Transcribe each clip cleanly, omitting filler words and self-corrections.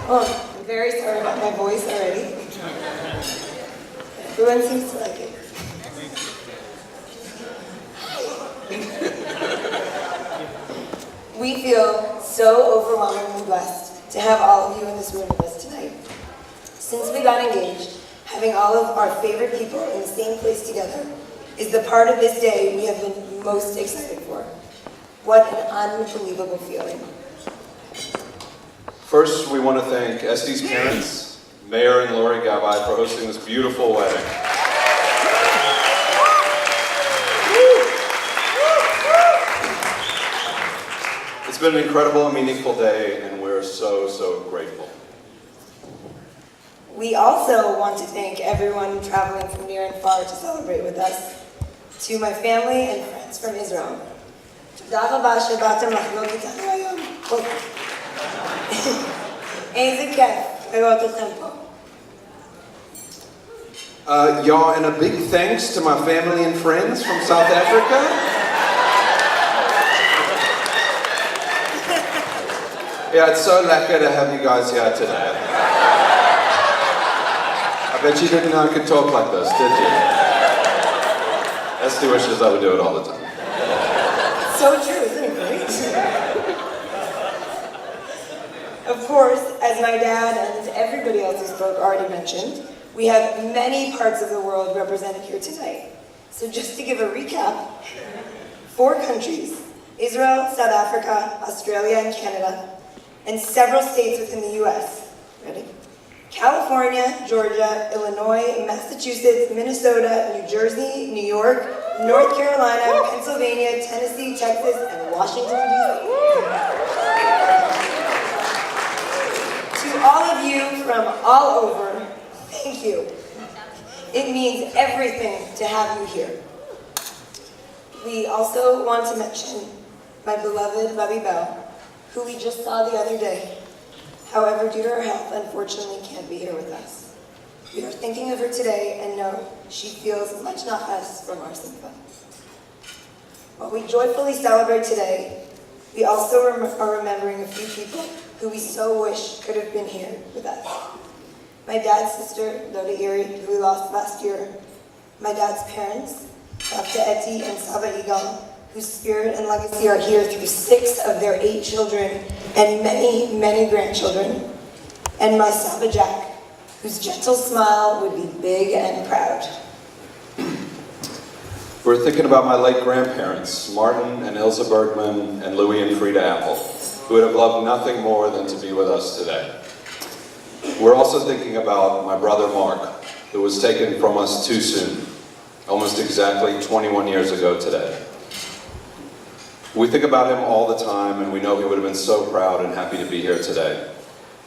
Well, I'm very sorry about my voice already. Everyone seems to like it. We feel so overwhelmingly blessed to have all of you in this room with us tonight. Since we got engaged, having all of our favorite people in the same place together is the part of this day we have been most excited for. What an unbelievable feeling. First, we want to thank Estee's parents, Mayor and Lori Gabai, for hosting this beautiful wedding. It's been an incredible and meaningful day, and we're so, so grateful. We also want to thank everyone traveling from near and far to celebrate with us. To my family and friends from Israel. תודה רבה שבאתם לחגוג איתנו היום. איזה כיף לראות אתכם פה. Y'all, and a big thanks to my family and friends from South Africa. Yeah, it's so lucky to have you guys here today. I bet you didn't know I could talk like this, did you? Estee wishes I would do it all the time. So true, isn't it great? Of course, as my dad and everybody else who spoke already mentioned, we have many parts of the world represented here tonight. So just to give a recap, 4 countries, Israel, South Africa, Australia, and Canada, and several states within the US. Ready? California, Georgia, Illinois, Massachusetts, Minnesota, New Jersey, New York, North Carolina, Pennsylvania, Tennessee, Texas, and Washington, D.C. To all of you from all over, thank you. It means everything to have you here. We also want to mention my beloved Bobby Bell, who we just saw the other day. However, due to her health, unfortunately can't be here with us. We are thinking of her today and know she feels much nachas from our simcha. While we joyfully celebrate today, we also are remembering a few people who we so wish could have been here with us. My dad's sister, Loda Eri, who we lost last year. My dad's parents, Dr. Eti and Saba Igal, whose spirit and legacy are here through 6 of their 8 children and many, many grandchildren. And my Saba Jack, whose gentle smile would be big and proud. We're thinking about my late grandparents, Martin and Ilsa Bergman and Louis and Frida Apple, who would have loved nothing more than to be with us today. We're also thinking about my brother Mark, who was taken from us too soon, almost exactly 21 years ago today. We think about him all the time, and we know he would have been so proud and happy to be here today.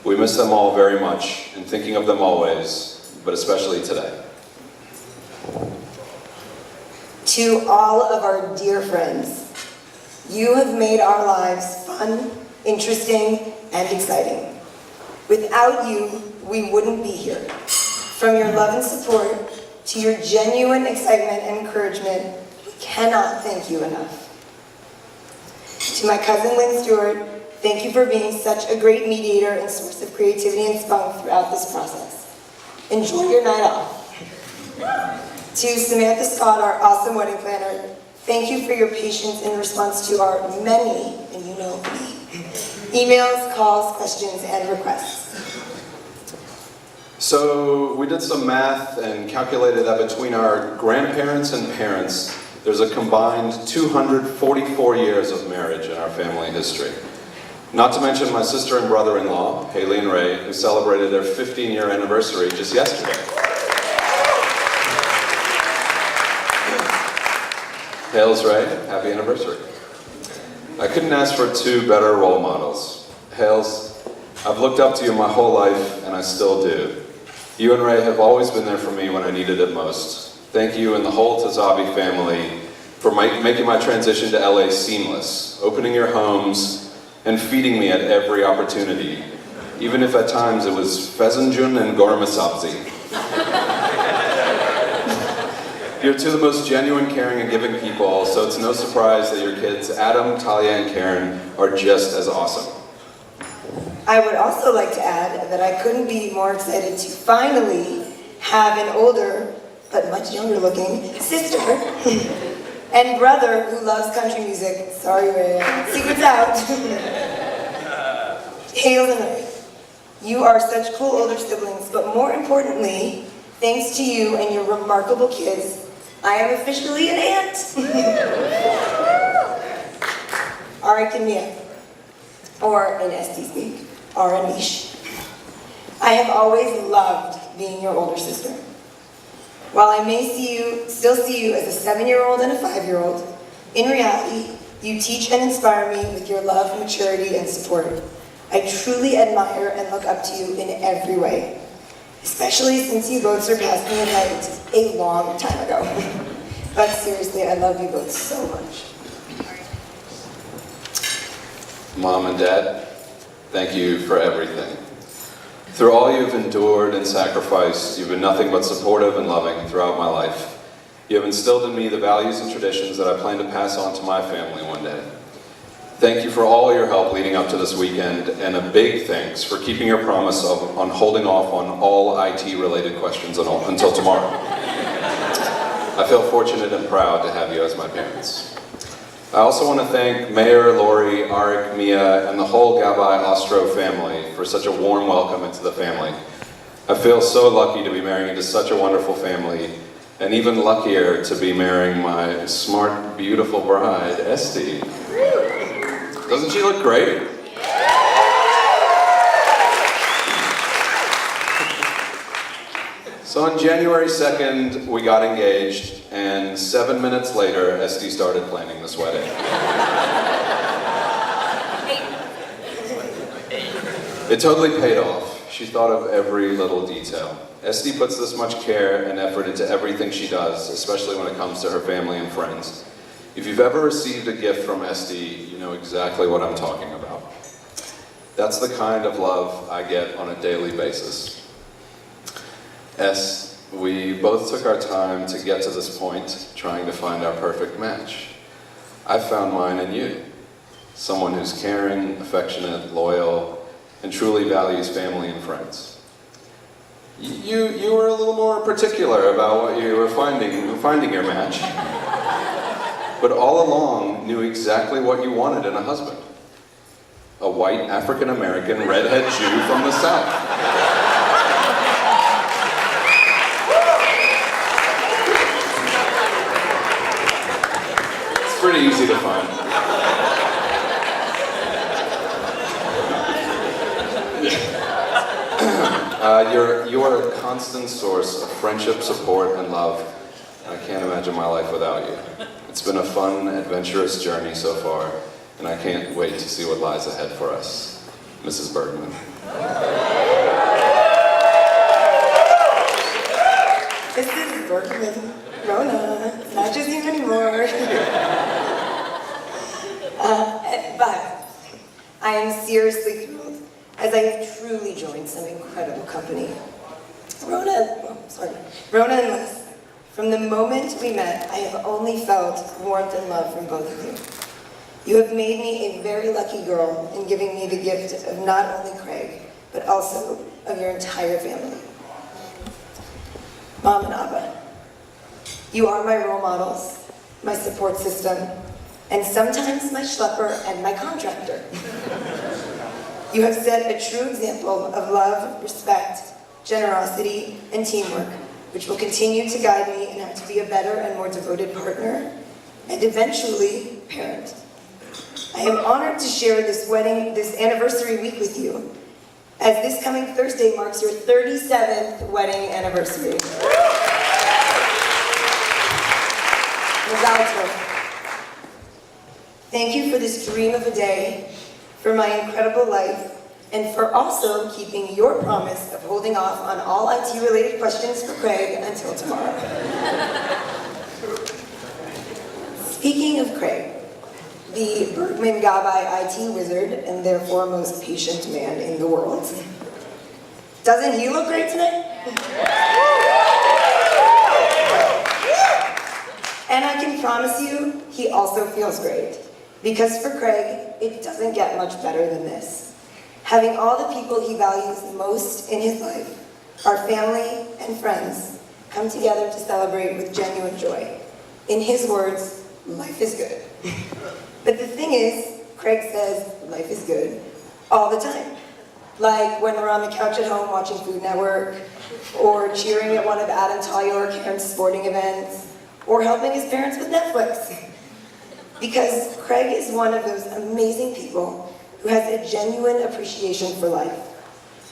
We miss them all very much, and thinking of them always, but especially today. To all of our dear friends, you have made our lives fun, interesting, and exciting. Without you, we wouldn't be here. From your love and support to your genuine excitement and encouragement, we cannot thank you enough. To my cousin Lynn Stewart, thank you for being such a great mediator and source of creativity and spunk throughout this process. Enjoy your night off. To Samantha Scott, our awesome wedding planner, thank you for your patience in response to our many, and you know me, emails, calls, questions, and requests. So we did some math and calculated that between our grandparents and parents, there's a combined 244 years of marriage in our family history. Not to mention my sister and brother-in-law, Haley and Ray, who celebrated their 15-year anniversary just yesterday. Hails, Ray, happy anniversary. I couldn't ask for 2 better role models. Hails, I've looked up to you my whole life, and I still do. You and Ray have always been there for me when I needed it most. Thank you and the whole Tazabi family for making my transition to LA seamless, opening your homes, and feeding me at every opportunity, even if at times it was Fezenjun and Gormasabzi. You're 2 of the most genuine, caring, and giving people, so it's no surprise that your kids, Adam, Talia, and Karen, are just as awesome. I would also like to add that I couldn't be more excited to finally have an older, but much younger looking, sister and brother who loves country music. Sorry, Ray. Secret's out. Hail and Ray. You are such cool older siblings, but more importantly, thanks to you and your remarkable kids, I am officially an aunt. Arakinia, or in Estee speak, Aranish. I have always loved being your older sister. While I may still see you as a 7-year-old and a 5-year-old, in reality, you teach and inspire me with your love, maturity, and support. I truly admire and look up to you in every way, especially since you both surpassed me in height a long time ago. But seriously, I love you both so much. Mom and Dad, thank you for everything. Through all you've endured and sacrificed, you've been nothing but supportive and loving throughout my life. You have instilled in me the values and traditions that I plan to pass on to my family one day. Thank you for all your help leading up to this weekend, and a big thanks for keeping your promise on holding off on all IT-related questions until tomorrow. I feel fortunate and proud to have you as my parents. I also want to thank Mayor, Lori, Arik, Mia, and the whole Gabai Ostro family for such a warm welcome into the family. I feel so lucky to be marrying into such a wonderful family, and even luckier to be marrying my smart, beautiful bride, Estee. Doesn't she look great? So on January 2nd, we got engaged, and 7 minutes later, Estee started planning this wedding. It totally paid off. She thought of every little detail. Estee puts this much care and effort into everything she does, especially when it comes to her family and friends. If you've ever received a gift from Estee, you know exactly what I'm talking about. That's the kind of love I get on a daily basis. We both took our time to get to this point, trying to find our perfect match. I found mine in you. Someone who's caring, affectionate, loyal, and truly values family and friends. You were a little more particular about what you were finding your match. But all along knew exactly what you wanted in a husband. A white African-American redhead Jew from the South. It's pretty easy to find. You are a constant source of friendship, support, and love. I can't imagine my life without you. It's been a fun, adventurous journey so far, and I can't wait to see what lies ahead for us. Mrs. Bergman. Mrs. Bergman, Rona, it's not just you anymore. But I am seriously thrilled, as I have truly joined some incredible company. Rona and Les. From the moment we met, I have only felt warmth and love from both of you. You have made me a very lucky girl in giving me the gift of not only Craig, but also of your entire family. Mom and Abba, you are my role models, my support system, and sometimes my schlepper and my contractor. You have set a true example of love, respect, generosity, and teamwork, which will continue to guide me in how to be a better and more devoted partner, and eventually, parent. I am honored to share this anniversary week with you, as this coming Thursday marks your 37th wedding anniversary. Mazal tov. Thank you for this dream of a day, for my incredible life, and for also keeping your promise of holding off on all IT-related questions for Craig until tomorrow. Speaking of Craig, the Bergman Gabai IT wizard and therefore most patient man in the world, doesn't he look great tonight? And I can promise you, he also feels great. Because for Craig, it doesn't get much better than this. having all the people he values most in his life, our family and friends, come together to celebrate with genuine joy. In his words, life is good. But the thing is, Craig says life is good all the time. Like when we're on the couch at home watching Food Network, or cheering at one of Adam, Talia, or Karen's sporting events, or helping his parents with Netflix. Because Craig is one of those amazing people who has a genuine appreciation for life.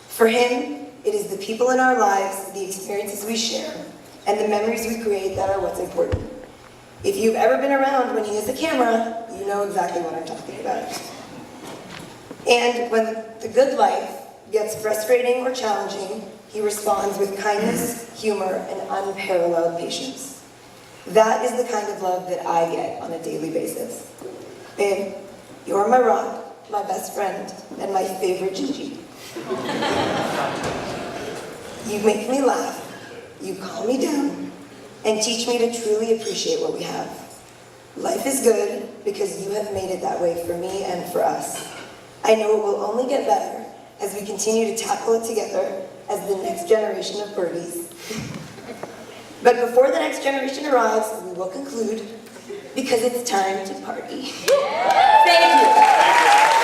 For him, it is the people in our lives, the experiences we share, and the memories we create that are what's important. If you've ever been around when he has a camera, you know exactly what I'm talking about. And when the good life gets frustrating or challenging, he responds with kindness, humor, and unparalleled patience. That is the kind of love that I get on a daily basis. Babe, you're my rock, my best friend, and my favorite Gigi. You make me laugh, you calm me down, and teach me to truly appreciate what we have. Life is good because you have made it that way for me and for us. I know it will only get better as we continue to tackle it together as the next generation of birdies. But before the next generation arrives, we will conclude because it's time to party. Thank you.